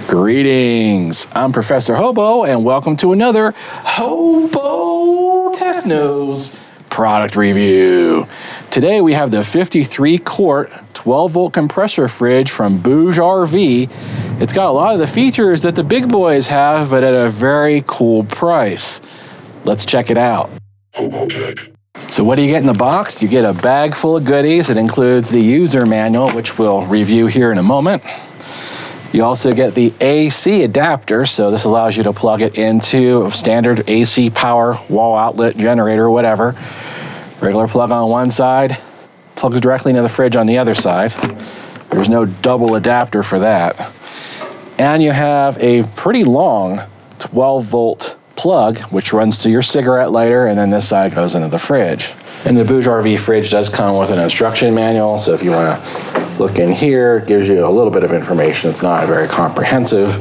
Greetings, I'm Professor Hobo and welcome to another HOBOTECH product review. Today we have the 53 quart 12-volt compressor fridge from BougeRV. It's got a lot of the features that the big boys have, but at a very cool price. Let's check it out. So what do you get in the box? You get a bag full of goodies. It includes the user manual, which we'll review here in a moment. You also get the AC adapter, so this allows you to plug it into a standard AC power, wall outlet, generator, whatever. Regular plug on one side, plugs directly into the fridge on the other side. There's no double adapter for that. And you have a pretty long 12-volt plug, which runs to your cigarette lighter, and then this side goes into the fridge. And the BougeRV fridge does come with an instruction manual, so if you want to look in here, it gives you a little bit of information. It's not a very comprehensive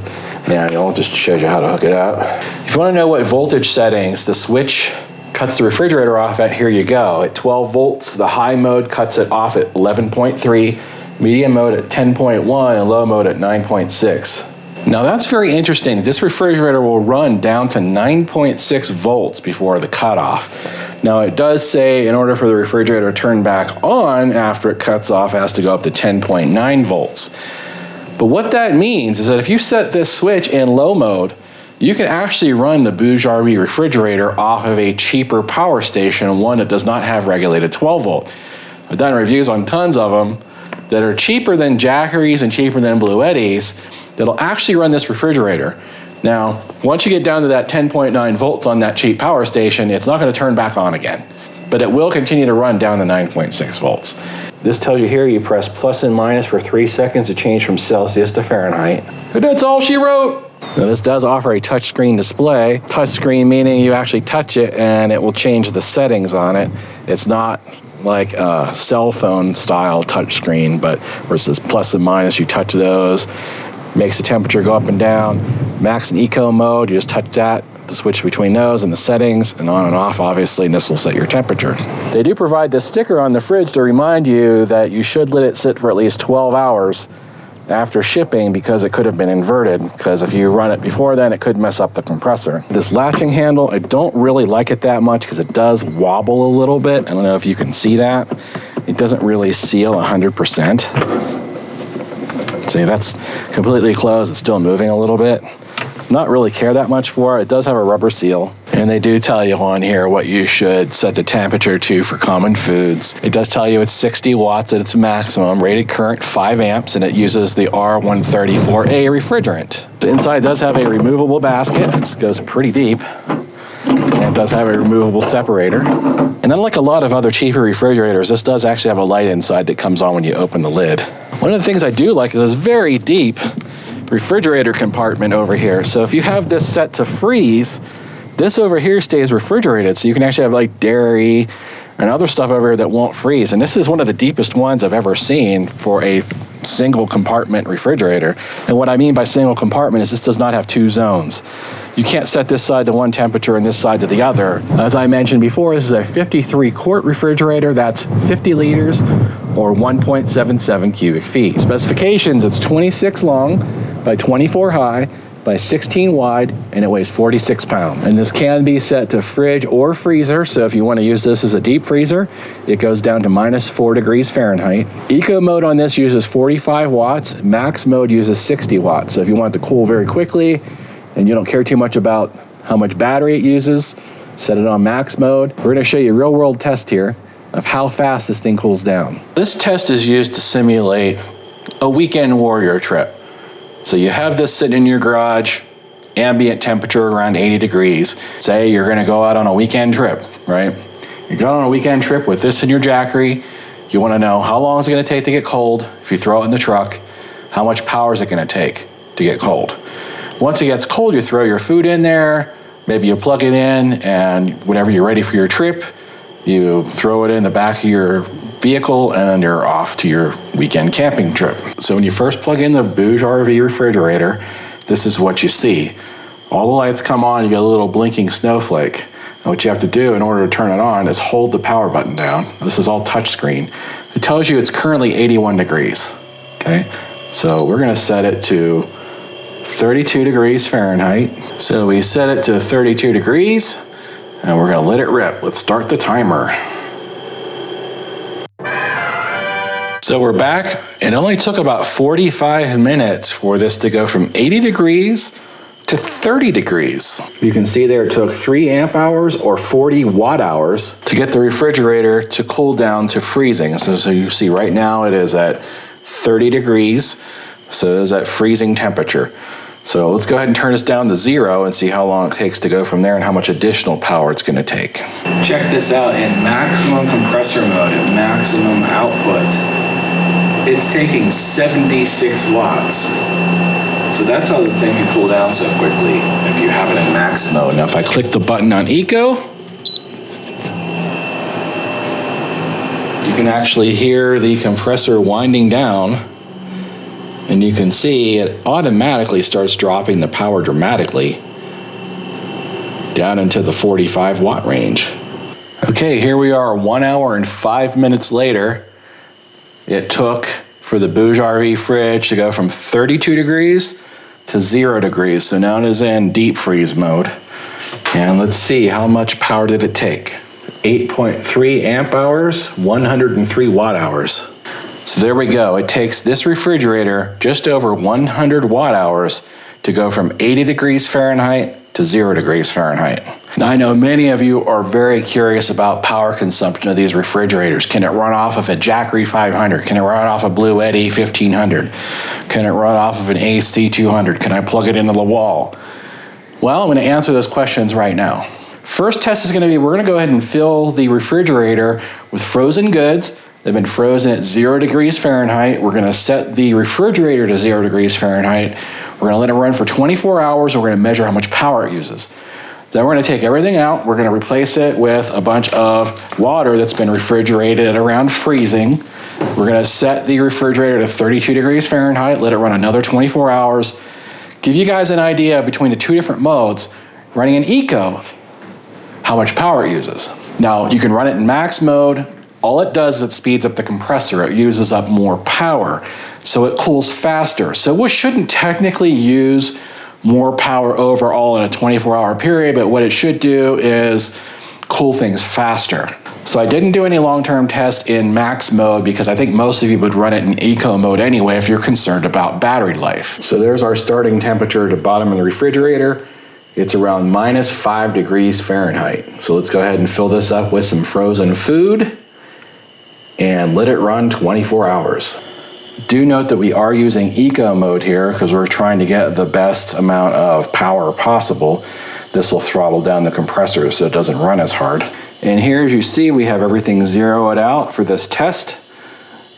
manual, just shows you how to hook it up. If you want to know what voltage settings the switch cuts the refrigerator off at, here you go. At 12 volts, the high mode cuts it off at 11.3, medium mode at 10.1, and low mode at 9.6. Now that's very interesting. This refrigerator will run down to 9.6 volts before the cutoff. Now it does say in order for the refrigerator to turn back on after it cuts off, it has to go up to 10.9 volts. But what that means is that if you set this switch in low mode, you can actually run the BougeRV refrigerator off of a cheaper power station, one that does not have regulated 12 volt. I've done reviews on tons of them that are cheaper than Jackeries and cheaper than Blue Eddies that'll actually run this refrigerator. Now, once you get down to that 10.9 volts on that cheap power station, it's not going to turn back on again, but it will continue to run down to 9.6 volts. This tells you here you press plus and minus for 3 seconds to change from Celsius to Fahrenheit. And that's all she wrote. Now this does offer a touchscreen display. Touchscreen meaning you actually touch it and it will change the settings on it. It's not like a cell phone style touchscreen, but versus plus and minus, you touch those, makes the temperature go up and down. Max and eco mode, you just touch that to switch between those and the settings, and on and off obviously, and this will set your temperature. They do provide this sticker on the fridge to remind you that you should let it sit for at least 12 hours after shipping, because it could have been inverted, because if you run it before then, it could mess up the compressor. This latching handle, I don't really like it that much because it does wobble a little bit. I don't know if you can see that. It doesn't really seal 100%. See, that's completely closed. It's still moving a little bit. Not really care that much for it. It does have a rubber seal. And they do tell you on here what you should set the temperature to for common foods. It does tell you it's 60 watts at its maximum, rated current 5 amps, and it uses the R134A refrigerant. The inside does have a removable basket. This goes pretty deep. And it does have a removable separator. And unlike a lot of other cheaper refrigerators, this does actually have a light inside that comes on when you open the lid. One of the things I do like is this very deep refrigerator compartment over here. So if you have this set to freeze, this over here stays refrigerated, so you can actually have like dairy and other stuff over here that won't freeze. And this is one of the deepest ones I've ever seen for a single compartment refrigerator. And what I mean by single compartment is this does not have 2 zones. You can't set this side to one temperature and this side to the other. As I mentioned before, this is a 53 quart refrigerator. That's 50 liters or 1.77 cubic feet. Specifications, it's 26 long by 24 high by 16 wide, and it weighs 46 pounds. And this can be set to fridge or freezer, so if you want to use this as a deep freezer, it goes down to -4 degrees Fahrenheit. Eco mode on this uses 45 watts, max mode uses 60 watts. So if you want it to cool very quickly, and you don't care too much about how much battery it uses, set it on max mode. We're gonna show you a real world test here of how fast this thing cools down. This test is used to simulate a weekend warrior trip. So you have this sitting in your garage, ambient temperature around 80 degrees. Say you're gonna go out on a weekend trip, right? You go on a weekend trip with this in your jackery. You wanna know how long is it gonna take to get cold. If you throw it in the truck, how much power is it gonna take to get cold? Once it gets cold, you throw your food in there, maybe you plug it in, and whenever you're ready for your trip, you throw it in the back of your vehicle and you're off to your weekend camping trip. So when you first plug in the BougeRV refrigerator, this is what you see. All the lights come on, you get a little blinking snowflake. And what you have to do in order to turn it on is hold the power button down. This is all touch screen. It tells you it's currently 81 degrees, okay? So we're gonna set it to 32 degrees Fahrenheit. So we set it to 32 degrees and we're gonna let it rip. Let's start the timer. So we're back. It only took about 45 minutes for this to go from 80 degrees to 30 degrees. You can see there it took 3 amp hours or 40 watt hours to get the refrigerator to cool down to freezing. So you see right now it is at 30 degrees. So it is at freezing temperature. So let's go ahead and turn this down to 0 and see how long it takes to go from there and how much additional power it's gonna take. Check this out in maximum compressor mode at maximum output. It's taking 76 watts. So that's how this thing can cool down so quickly if you have it in max mode. Now if I click the button on Eco, you can actually hear the compressor winding down, and you can see it automatically starts dropping the power dramatically down into the 45 watt range. Okay, here we are 1 hour and 5 minutes later. It took for the BougeRV fridge to go from 32 degrees to 0 degrees. So now it is in deep freeze mode. And let's see, how much power did it take? 8.3 amp hours, 103 watt hours. So there we go. It takes this refrigerator just over 100 watt hours to go from 80 degrees Fahrenheit to 0 degrees Fahrenheit. Now I know many of you are very curious about power consumption of these refrigerators. Can it run off of a Jackery 500? Can it run off a Blue Eddy 1500? Can it run off of an AC 200? Can I plug it into the wall? Well, I'm going to answer those questions right now. First test is going to be, we're going to go ahead and fill the refrigerator with frozen goods. They've been frozen at 0 degrees Fahrenheit. We're going to set the refrigerator to 0 degrees Fahrenheit. We're going to let it run for 24 hours. We're going to measure how much power it uses. Then we're going to take everything out. We're going to replace it with a bunch of water that's been refrigerated at around freezing. We're going to set the refrigerator to 32 degrees Fahrenheit, let it run another 24 hours. Give you guys an idea between the two different modes, running in Eco, how much power it uses. Now, you can run it in max mode. All it does is it speeds up the compressor. It uses up more power, so it cools faster. So it shouldn't technically use more power overall in a 24-hour period, but what it should do is cool things faster. So I didn't do any long-term tests in max mode because I think most of you would run it in eco mode anyway if you're concerned about battery life. So there's our starting temperature at the bottom of the refrigerator. It's around -5 degrees Fahrenheit. So let's go ahead and fill this up with some frozen food and let it run 24 hours. Do note that we are using eco mode here because we're trying to get the best amount of power possible. This will throttle down the compressor so it doesn't run as hard. And here, as you see, we have everything zeroed out for this test.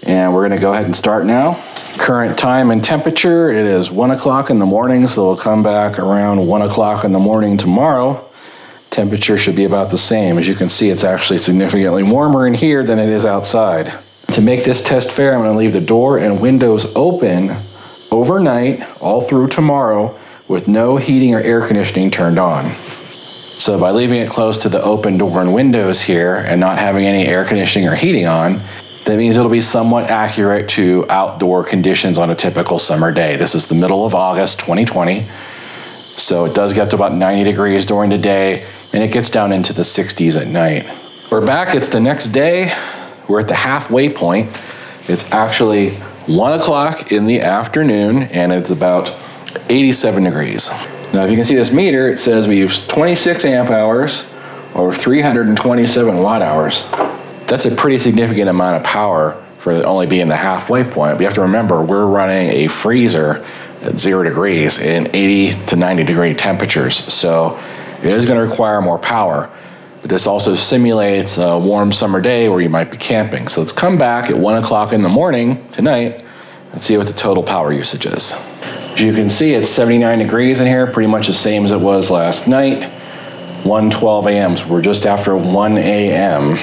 And we're gonna go ahead and start now. Current time and temperature, it is 1 o'clock in the morning, so we'll come back around 1 o'clock in the morning tomorrow. Temperature should be about the same. As you can see, it's actually significantly warmer in here than it is outside. To make this test fair, I'm going to leave the door and windows open overnight, all through tomorrow, with no heating or air conditioning turned on. So by leaving it close to the open door and windows here and not having any air conditioning or heating on, that means it'll be somewhat accurate to outdoor conditions on a typical summer day. This is the middle of August 2020. So it does get to about 90 degrees during the day, and it gets down into the 60s at night. We're back, it's the next day. We're at the halfway point. It's actually 1 o'clock in the afternoon, and it's about 87 degrees. Now, if you can see this meter, it says we use 26 amp hours or 327 watt hours. That's a pretty significant amount of power for only being the halfway point. We have to remember, we're running a freezer at 0 degrees in 80 to 90 degree temperatures. So it is going to require more power. But this also simulates a warm summer day where you might be camping. So let's come back at 1 o'clock in the morning tonight and see what the total power usage is. As you can see, it's 79 degrees in here, pretty much the same as it was last night. 1:12 a.m. So we're just after 1 a.m.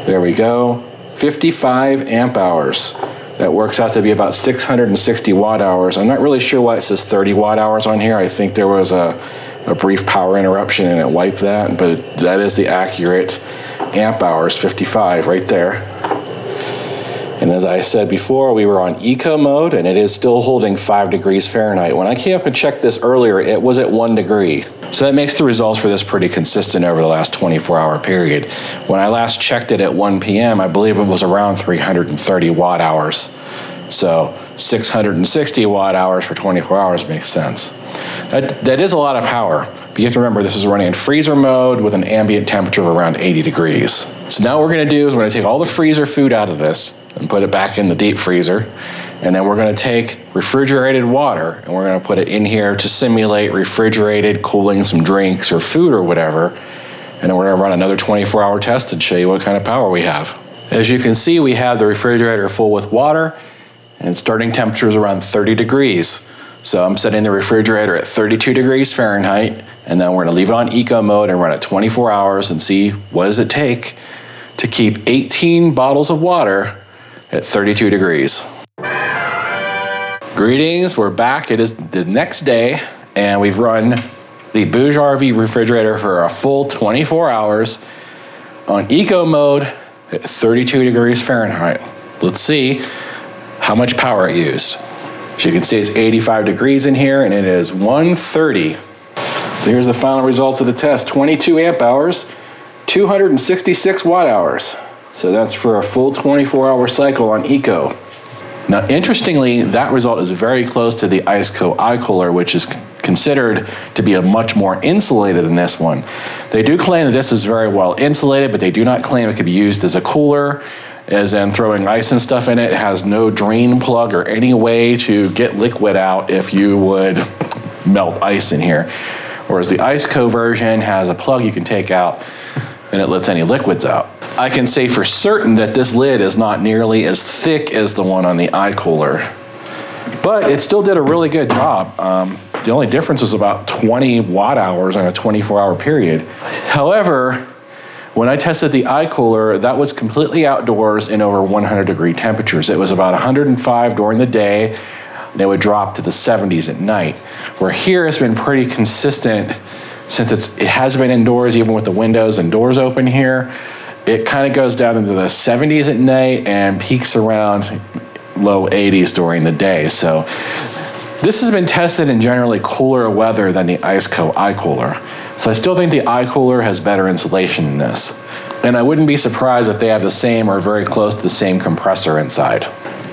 There we go, 55 amp hours. That works out to be about 660 watt hours. I'm not really sure why it says 30 watt hours on here. I think there was a brief power interruption and it wiped that, but that is the accurate amp hours, 55 right there. And as I said before, we were on eco mode, and it is still holding 5 degrees Fahrenheit. When I came up and checked this earlier, it was at 1 degree. So that makes the results for this pretty consistent over the last 24-hour period. When I last checked it at 1 p.m., I believe it was around 330 watt hours. So 660 watt hours for 24 hours makes sense. That is a lot of power. But you have to remember, this is running in freezer mode with an ambient temperature of around 80 degrees. So now what we're gonna do is we're gonna take all the freezer food out of this and put it back in the deep freezer. And then we're gonna take refrigerated water and we're gonna put it in here to simulate refrigerated cooling some drinks or food or whatever. And then we're gonna run another 24-hour test and show you what kind of power we have. As you can see, we have the refrigerator full with water and starting temperature is around 30 degrees. So I'm setting the refrigerator at 32 degrees Fahrenheit, and then we're gonna leave it on eco mode and run it 24 hours and see what does it take to keep 18 bottles of water at 32 degrees. Greetings, we're back. It is the next day, and we've run the BougeRV refrigerator for a full 24 hours on eco mode at 32 degrees Fahrenheit. Let's see how much power it used. As you can see, it's 85 degrees in here, and it is 130. So here's the final results of the test. 22 amp hours, 266 watt hours. So that's for a full 24-hour cycle on eco. Now, interestingly, that result is very close to the Iceco iCooler, which is considered to be a much more insulated than this one. They do claim that this is very well insulated, but they do not claim it could be used as a cooler, as in throwing ice and stuff in it. It has no drain plug or any way to get liquid out if you would melt ice in here. Whereas the Iceco version has a plug you can take out and it lets any liquids out. I can say for certain that this lid is not nearly as thick as the one on the iCooler, but it still did a really good job. The only difference was about 20 watt hours on a 24-hour period. However, when I tested the iCooler, that was completely outdoors in over 100-degree temperatures. It was about 105 during the day, and it would drop to the 70s at night. Where here it's been pretty consistent since it has been indoors, even with the windows and doors open here. It kind of goes down into the 70s at night and peaks around low 80s during the day. So this has been tested in generally cooler weather than the Iceco iCooler. So I still think the iCooler has better insulation than this. And I wouldn't be surprised if they have the same or very close to the same compressor inside.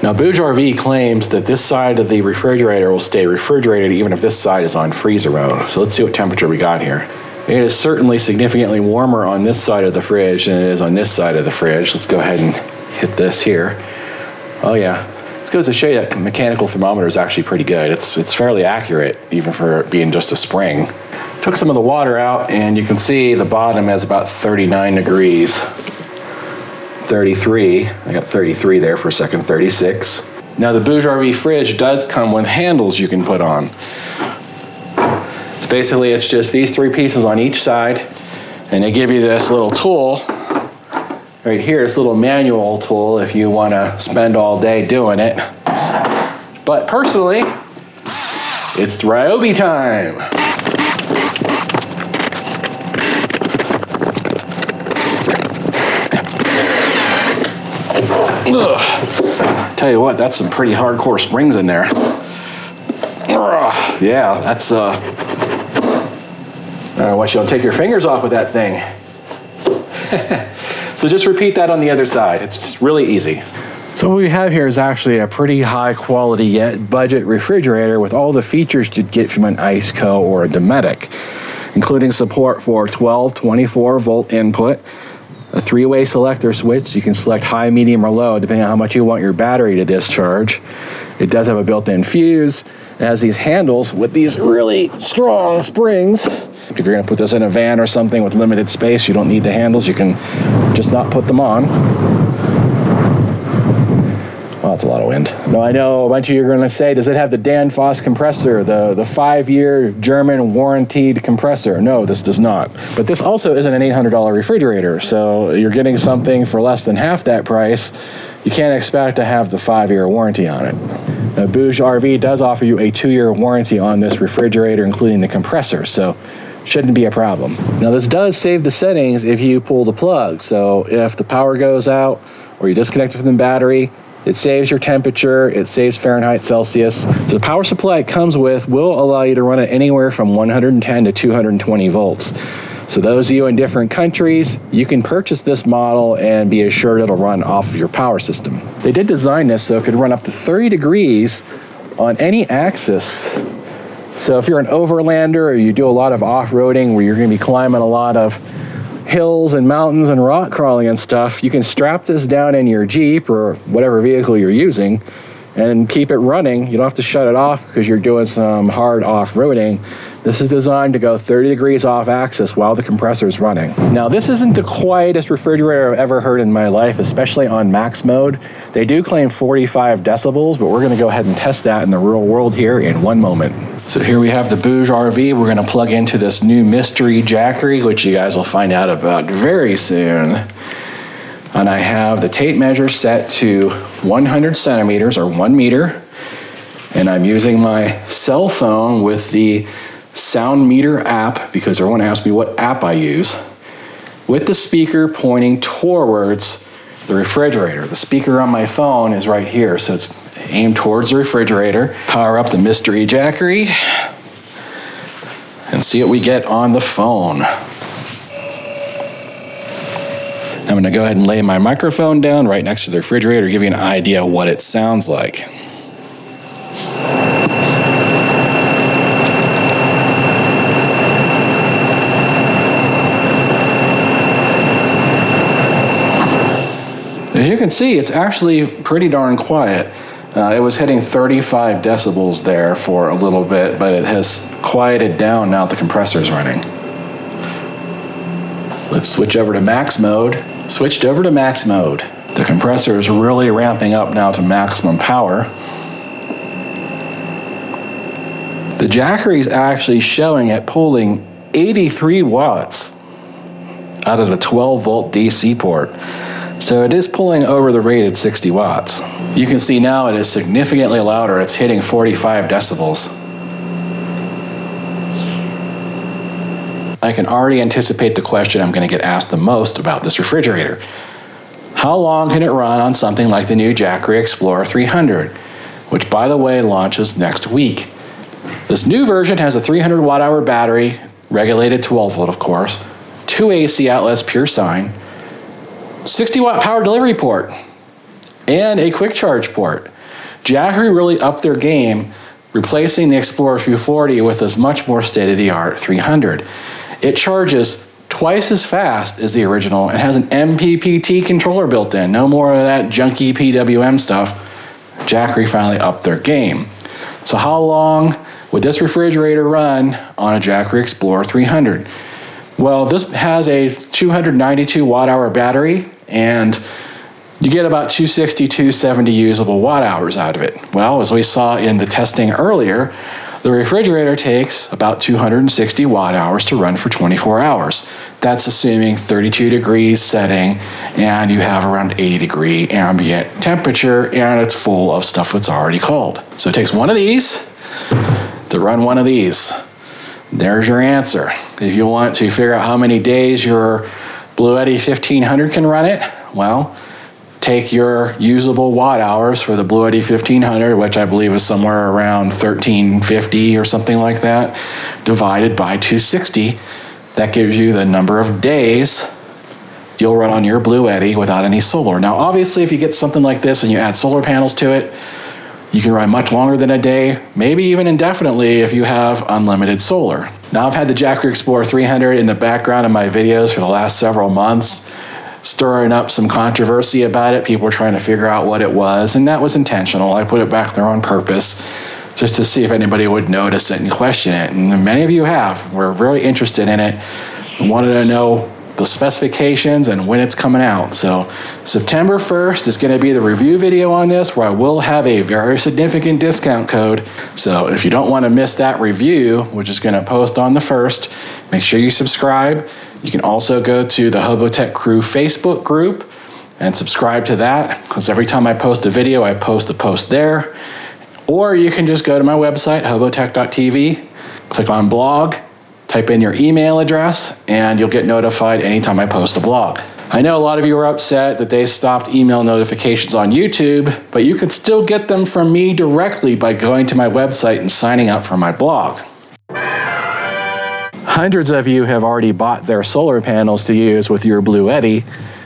Now, BougeRV claims that this side of the refrigerator will stay refrigerated even if this side is on freezer mode. So let's see what temperature we got here. It is certainly significantly warmer on this side of the fridge than it is on this side of the fridge. Let's go ahead and hit this here. Oh yeah, this goes to show you that mechanical thermometer is actually pretty good. It's fairly accurate, even for being just a spring. Took some of the water out, and you can see the bottom is about 39 degrees. 33, I got 33 there for a second, 36. Now the BougeRV fridge does come with handles you can put on. It's just these 3 pieces on each side, and they give you this little tool right here, this little manual tool if you want to spend all day doing it. But personally, it's Ryobi time. Ugh. Tell you what, that's some pretty hardcore springs in there. Ugh. Yeah, that's I want you to take your fingers off with that thing. So just repeat that on the other side. It's really easy. So what we have here is actually a pretty high quality yet budget refrigerator with all the features you'd get from an Iceco or a Dometic, including support for 12, 24 volt input, a 3-way selector switch, so you can select high, medium, or low depending on how much you want your battery to discharge. It does have a built-in fuse. It has these handles with these really strong springs. If you're gonna put this in a van or something with limited space, you don't need the handles, you can just not put them on. Well, that's a lot of wind. Now I know a bunch of you are gonna say, does it have the Danfoss compressor, the 5-year German warranted compressor? No, this does not. But this also isn't an $800 refrigerator, so you're getting something for less than half that price. You can't expect to have the 5-year warranty on it. Now, BougeRV does offer you a 2-year warranty on this refrigerator, including the compressor, so shouldn't be a problem. Now this does save the settings if you pull the plug. So if the power goes out or you disconnect it from the battery, It saves your temperature, it saves Fahrenheit, Celsius. So the power supply it comes with will allow you to run it anywhere from 110 to 220 volts. So those of you in different countries, you can purchase this model and be assured it'll run off of your power system. They did design this so it could run up to 30 degrees on any axis. So if you're an overlander or you do a lot of off-roading where you're going to be climbing a lot of hills and mountains and rock crawling and stuff, you can strap this down in your Jeep or whatever vehicle you're using and keep it running. You don't have to shut it off because you're doing some hard off-roading. This is designed to go 30 degrees off axis while the compressor is running. Now, this isn't the quietest refrigerator I've ever heard in my life, especially on max mode. They do claim 45 decibels, but we're gonna go ahead and test that in the real world here in one moment. So here we have the BougeRV. We're gonna plug into this new mystery jackery, which you guys will find out about very soon. And I have the tape measure set to 100 centimeters or 1 meter. And I'm using my cell phone with the Sound Meter app, because everyone asked me what app I use, with the speaker pointing towards the refrigerator. The speaker on my phone is right here, so it's aimed towards the refrigerator. Power up the mystery jackery and see what we get on the phone. I'm gonna go ahead and lay my microphone down right next to the refrigerator, give you an idea of what it sounds like. As you can see, it's actually pretty darn quiet. It was hitting 35 decibels there for a little bit, but it has quieted down now that the compressor is running. Let's switch over to max mode. Switched over to max mode. The compressor is really ramping up now to maximum power. The jackery is actually showing it pulling 83 watts out of the 12 volt DC port. So it is pulling over the rated 60 watts. You can see now it is significantly louder. It's hitting 45 decibels. I can already anticipate the question I'm going to get asked the most about this refrigerator. How long can it run on something like the new Jackery Explorer 300, which by the way launches next week? This new version has a 300 watt-hour battery, regulated 12 volt of course, 2 AC outlets, pure sine, 60 watt power delivery port, and a quick charge port. Jackery really upped their game, replacing the Explorer 240 with this much more state-of-the-art 300. It charges twice as fast as the original and has an MPPT controller built in. No more of that junky PWM stuff. Jackery finally upped their game. So how long would this refrigerator run on a Jackery Explorer 300? Well, this has a 292 watt-hour battery, and you get about 260, 270 usable watt-hours out of it. Well, as we saw in the testing earlier, the refrigerator takes about 260 watt-hours to run for 24 hours. That's assuming 32 degrees setting, and you have around 80 degree ambient temperature, and it's full of stuff that's already cold. So it takes one of these to run one of these. There's your answer. If you want to figure out how many days your BougeRV 1500 can run it, well, take your usable watt hours for the BougeRV 1500, which I believe is somewhere around 1350 or something like that, divided by 260. That gives you the number of days you'll run on your BougeRV without any solar. Now, obviously, if you get something like this and you add solar panels to it, you can run much longer than a day, maybe even indefinitely if you have unlimited solar. Now, I've had the Jackery Explorer 300 in the background of my videos for the last several months, stirring up some controversy about it. People were trying to figure out what it was, and that was intentional. I put it back there on purpose just to see if anybody would notice it and question it. And many of you have. We're very interested in it and wanted to know the specifications and when it's coming out. So September 1st is going to be the review video on this, where I will have a very significant discount code. So if you don't want to miss that review, which is going to post on the 1st, make sure you subscribe. You can also go to the HOBOTECH Crew Facebook group and subscribe to that, because every time I post a video, I post the post there. Or you can just go to my website, hobotech.tv, click on blog, type in your email address, and you'll get notified anytime I post a blog. I know a lot of you are upset that they stopped email notifications on YouTube, but you can still get them from me directly by going to my website and signing up for my blog. Hundreds of you have already bought their solar panels to use with your Blue Eddy.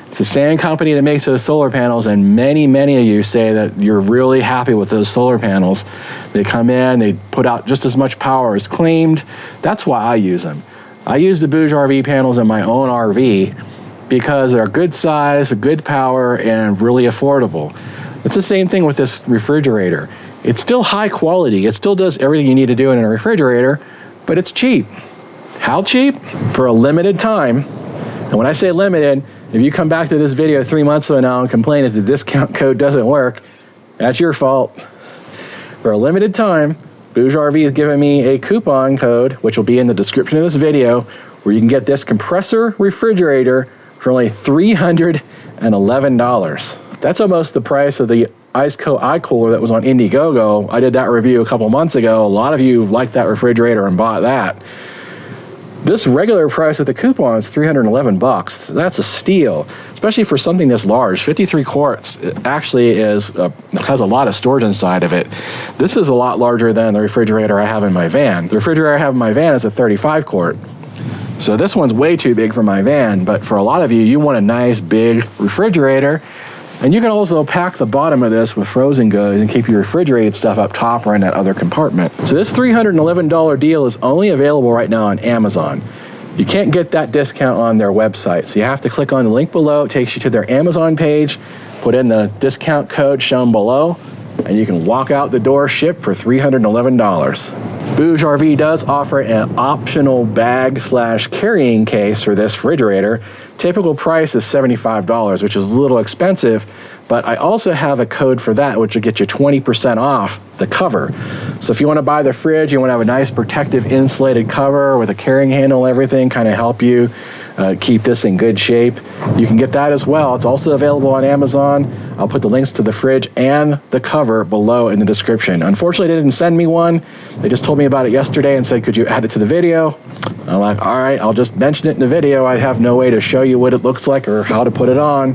It's the same company that makes those solar panels, and many of you say that you're really happy with those solar panels. They come in, they put out just as much power as claimed. That's why I use them. I use the BougeRV panels in my own RV because they're good size, good power, and really affordable. It's the same thing with this refrigerator. It's still high quality. It still does everything you need to do in a refrigerator, but it's cheap. How cheap? For a limited time. And when I say limited, if you come back to this video 3 months from now and complain that the discount code doesn't work, that's your fault. For a limited time, BougeRV has given me a coupon code, which will be in the description of this video, where you can get this compressor refrigerator for only $311. That's almost the price of the Iceco iCooler that was on Indiegogo. I did that review a couple months ago. A lot of you liked that refrigerator and bought that. This regular price with the coupon is $311. That's a steal, especially for something this large. 53 quarts actually has a lot of storage inside of it. This is a lot larger than the refrigerator I have in my van. The refrigerator I have in my van is a 35 quart. So this one's way too big for my van, but for a lot of you, you want a nice big refrigerator. And you can also pack the bottom of this with frozen goods and keep your refrigerated stuff up top or in that other compartment. So this $311 deal is only available right now on Amazon. You can't get that discount on their website. So you have to click on the link below. It takes you to their Amazon page, put in the discount code shown below, and you can walk out the door shipped for $311. BougeRV does offer an optional bag/carrying case for this refrigerator. Typical price is $75, which is a little expensive, but I also have a code for that, which will get you 20% off the cover. So if you want to buy the fridge, you want to have a nice protective insulated cover with a carrying handle and everything, kind of help you keep this in good shape. You can get that as well. It's also available on Amazon. I'll put the links to the fridge and the cover below in the description. Unfortunately, they didn't send me one. They just told me about it yesterday and said, could you add it to the video? I'm like, all right, I'll just mention it in the video. I have no way to show you what it looks like or how to put it on.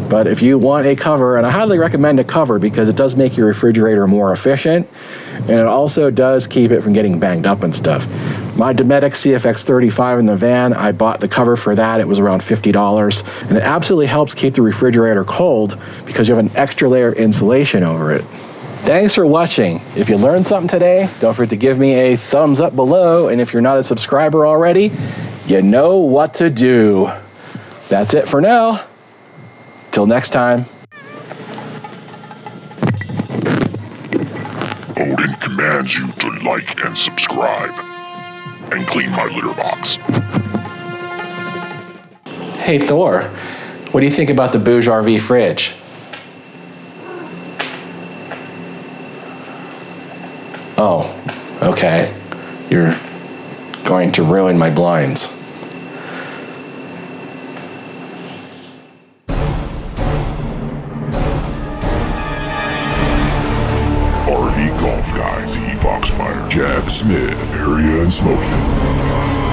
But if you want a cover, and I highly recommend a cover because it does make your refrigerator more efficient, and it also does keep it from getting banged up and stuff. My Dometic CFX35 in the van, I bought the cover for that. It was around $50, and it absolutely helps keep the refrigerator cold because you have an extra layer of insulation over it. Thanks for watching. If you learned something today, don't forget to give me a thumbs up below, and if you're not a subscriber already, you know what to do. That's it for now. Till next time. Odin commands you to like and subscribe, and clean my litter box. Hey Thor, what do you think about the BougeRV fridge? Oh, okay. You're going to ruin my blinds. RV Golf Guy, Z Foxfire, Jack Smith, Area and Smoking.